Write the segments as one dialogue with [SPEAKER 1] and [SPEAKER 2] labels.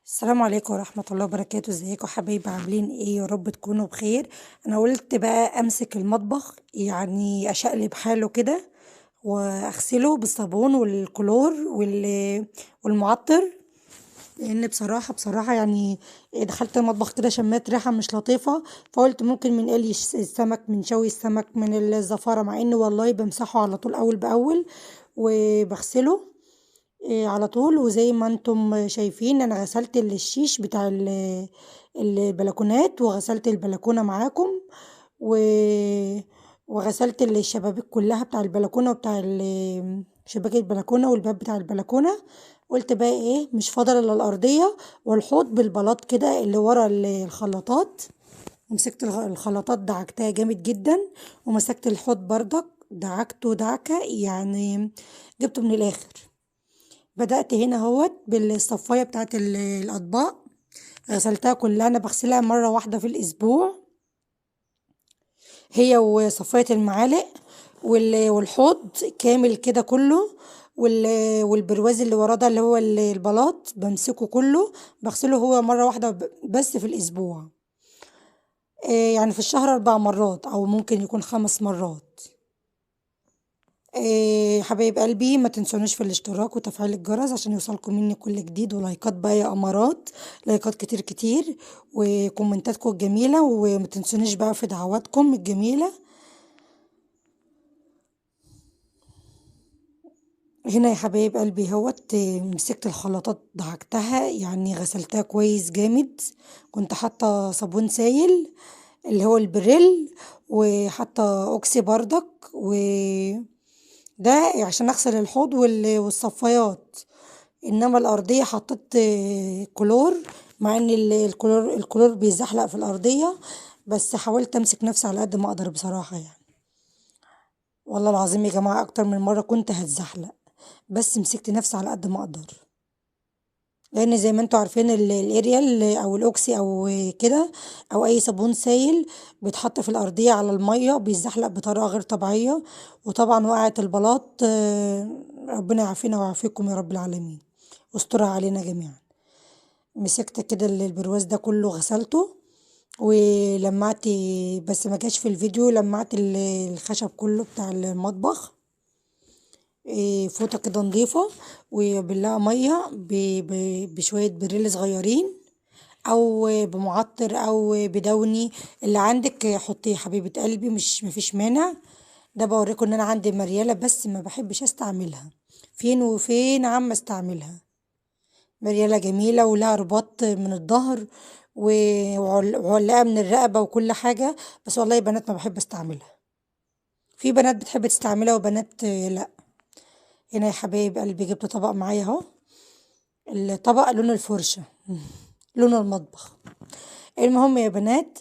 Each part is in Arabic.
[SPEAKER 1] السلام عليكم ورحمة الله وبركاته. ازيكم حبايبي؟ عاملين ايه؟ يا رب تكونوا بخير. انا قلت بقى امسك المطبخ، يعني اشقلب حاله كده واغسله بالصابون والكلور والمعطر. لان بصراحة يعني دخلت المطبخ كده شميت ريحة مش لطيفة، فقلت ممكن من قلي السمك، من شوي السمك، من الزفارة، مع ان والله بمسحه على طول اول باول وبغسله على طول. وزي ما انتم شايفين انا غسلت الشيش بتاع البلكونات، وغسلت البلكونة معاكم و... وغسلت الشبابيك كلها بتاع البلكونة وبتاع شباك البلكونة والباب بتاع البلكونة. قلت بقى ايه، مش فاضل الا الارضية والحوض بالبلاط كده اللي ورا الخلاطات. مسكت الخلاطات دعكتها جامد جدا، ومسكت الحوض بردك دعكته دعكة يعني، جبته من الاخر. بدأت هنا اهوت بالصفاية بتاعت الأطباق، غسلتها كلها. أنا بغسلها مرة واحدة في الأسبوع، هي وصفاية المعالق والحوض كامل كده كله، والبرواز اللي وراه ده اللي هو البلاط بمسكه كله بغسله هو مرة واحدة بس في الأسبوع. يعني في الشهر 4 مرات أو ممكن يكون 5 مرات. إيه حبايب قلبي، ما تنسونيش في الاشتراك وتفعيل الجرس عشان يوصلكم مني كل جديد، ولايكات بقى يا امارات، لايكات كتير كتير وكومنتاتكم الجميلة، وما تنسونيش بقى في دعواتكم الجميلة. هنا يا حبايب قلبي هوت مسكت الخلاطات دعكتها، يعني غسلتها كويس جامد. كنت حاطة صابون سايل اللي هو البريل، وحاطة اوكسي بردك ده عشان اغسل الحوض والصفايات. انما الارضيه حطيت كلور، مع ان الكلور بيزحلق في الارضيه، بس حاولت امسك نفسي على قد ما اقدر بصراحه يعني. والله العظيم يا جماعه اكتر من مره كنت هتزحلق، بس مسكت نفسي على قد ما اقدر. لان زي ما انتوا عارفين الاريال او الاوكسي او كده، او اي صابون سائل بيتحط في الارضيه على الميه بيزحلق بطريقه غير طبيعيه. وطبعا وقعت البلاط، ربنا يعافينا ويعافيكم يا رب العالمين، واسترها علينا جميعا. مسكت كده البرواز ده كله غسلته ولمعت، بس ما جاش في الفيديو، لمعت الخشب كله بتاع المطبخ. فوطة كده نضيفة وبالله مية بشوية بريل صغيرين، او بمعطر او بدوني، اللي عندك حطيه يا حبيبة قلبي، مش مفيش مانع. ده بوريكم ان انا عندي مريالة بس ما بحبش استعملها، فين وفين عم استعملها. مريالة جميلة ولها رباط من الظهر وعلاقة من الرقبة وكل حاجة، بس والله يا بنات ما بحب استعملها. في بنات بتحب تستعملها وبنات لا. هنا يا حبايب قلبي جبت طبق معايا اهو، الطبق لون الفرشة لون المطبخ. المهم يا بنات،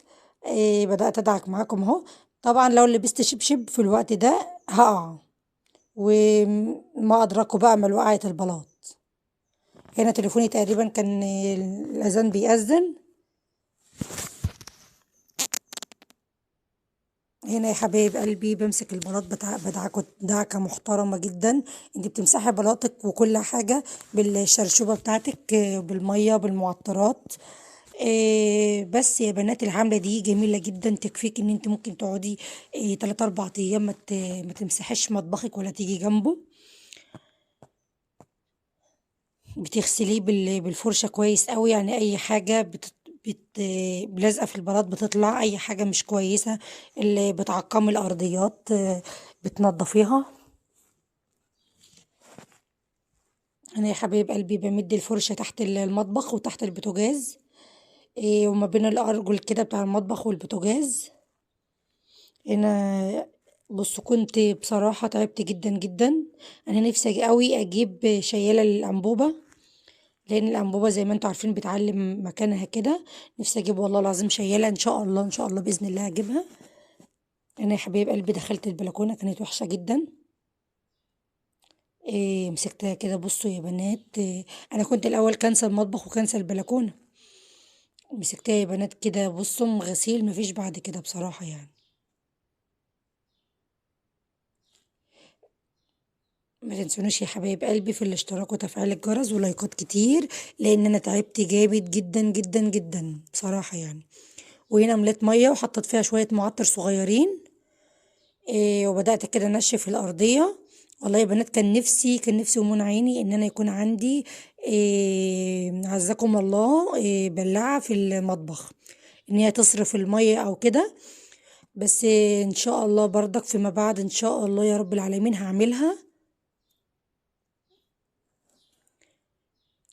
[SPEAKER 1] بدأت أدعك معاكم اهو. طبعا لو لبست شبشب في الوقت ده هقع، وما أدركوا بقى ما وقعت البلاط. هنا تليفوني تقريبا كان الأذان بيأذن. هنا يا حبايب قلبي بمسك البلاط بدعكه دعكة محترمة جدا. انت بتمسحي بلاطك وكل حاجة بالشرشوبة بتاعتك، بالمية بالمعطرات. بس يا بنات العاملة دي جميلة جدا، تكفيك ان انت ممكن تقعدي 3 4 ايام ما تمسحيش مطبخك ولا تيجي جنبه. بتغسليه بالفرشة كويس قوي، يعني اي حاجة بت لازقة في البلاط بتطلع، اي حاجة مش كويسة اللي بتعقم الارضيات بتنضفيها. انا يا حبيب قلبي بمد الفرشة تحت المطبخ وتحت البوتاجاز، وما بين الارجل كده بتاع المطبخ والبوتاجاز. انا بص كنت بصراحة تعبت جدا جدا. انا نفسي قوي اجيب شيالة للانبوبة، لان الانبوبه زي ما انتوا عارفين بتعلم مكانها كده. نفسي اجيب والله العظيم شياله، ان شاء الله ان شاء الله باذن الله هجيبها. انا يا حبايب قلبي دخلت البلكونه كانت وحشه جدا. مسكتها كده، بصوا يا بنات، انا كنت الاول كنسل المطبخ وكنسل البلكونه. مسكتها يا بنات كده، بصوا غسيل مفيش بعد كده بصراحه يعني. ما تنسونيش يا حبايب قلبي في الاشتراك وتفعيل الجرس ولايكات كتير، لان انا تعبت جامد جدا جدا جدا بصراحة يعني. وهنا مليت مية وحطيت فيها شوية معطر صغيرين. وبدأت كده انشف الارضية. والله يا بنات كان نفسي ومنى عيني ان انا يكون عندي عزكم الله بلاعة في المطبخ، ان هي تصرف المية او كده. بس ان شاء الله برضك فيما بعد ان شاء الله يا رب العالمين هعملها.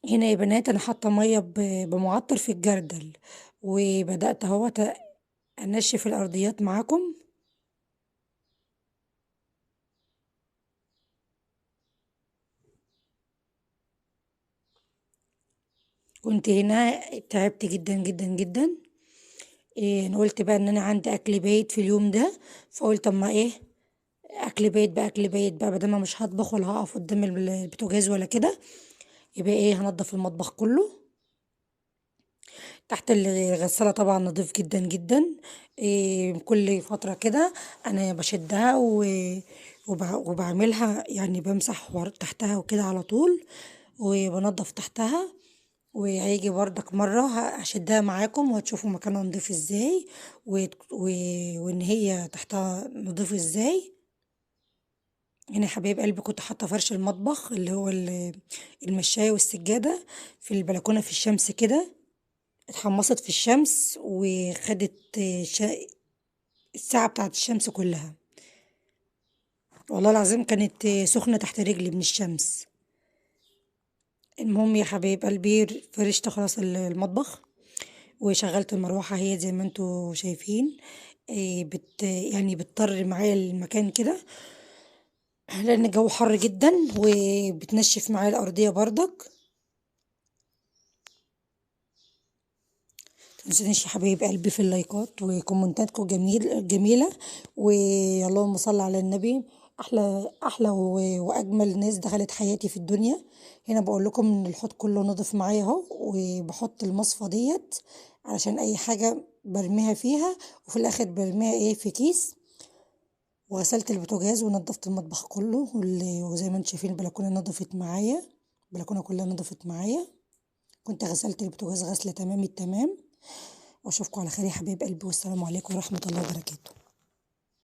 [SPEAKER 1] هنا يا بنات انا حاطه ميه بمعطر في الجردل، وبدات اهو انشف الارضيات معاكم. كنت هنا تعبت جدا جدا جدا. انا قلت بقى ان انا عندي اكل بايت في اليوم ده، فقلت اما ايه، اكل بايت بقى بدل ما مش هطبخ ولا هقف قدام البوتاجاز ولا كده، يبقى ايه هنضف المطبخ كله. تحت الغسالة طبعا نضيف جدا جدا. كل فترة كده أنا بشدها وبعملها يعني بمسح تحتها وكده على طول، وبنضف تحتها. وهيجي بردك مرة هشدها معاكم وهتشوفوا مكانها نضيف ازاي وان هي تحتها نضيف ازاي. هنا يا حبايب قلبي كنت حاطة فرش المطبخ اللي هو المشاية والسجادة في البلكونة في الشمس كده. اتحمصت في الشمس وخدت الساعة بتاعت الشمس كلها. والله العظيم كانت سخنة تحت رجلي من الشمس. المهم يا حبايب قلبي فرشت خلاص المطبخ، وشغلت المروحة هي زي ما انتوا شايفين. يعني بتطر معايا المكان كده لأن الجو حر جدا، وبتنشف معايا الأرضية بردك. متنسونيش يا حبايب قلبي في اللايكات وكومنتاتكم جميلة. واللهم صل على النبي. احلى واجمل ناس دخلت حياتي في الدنيا. هنا بقول لكم ان الحوض كله نضف معايا اهو، وبحط المصفى ديت علشان اي حاجة برميها فيها، وفي الاخر برميها ايه في كيس. وغسلت البوتاجاز ونضفت المطبخ كله وزي ما انتم شايفين البلكونة نضفت معايا. البلكونة كلها نضفت معايا. كنت غسلت البوتاجاز غسلة تمام التمام. واشوفكم على خير يا حبايب قلبي، والسلام عليكم ورحمة الله وبركاته.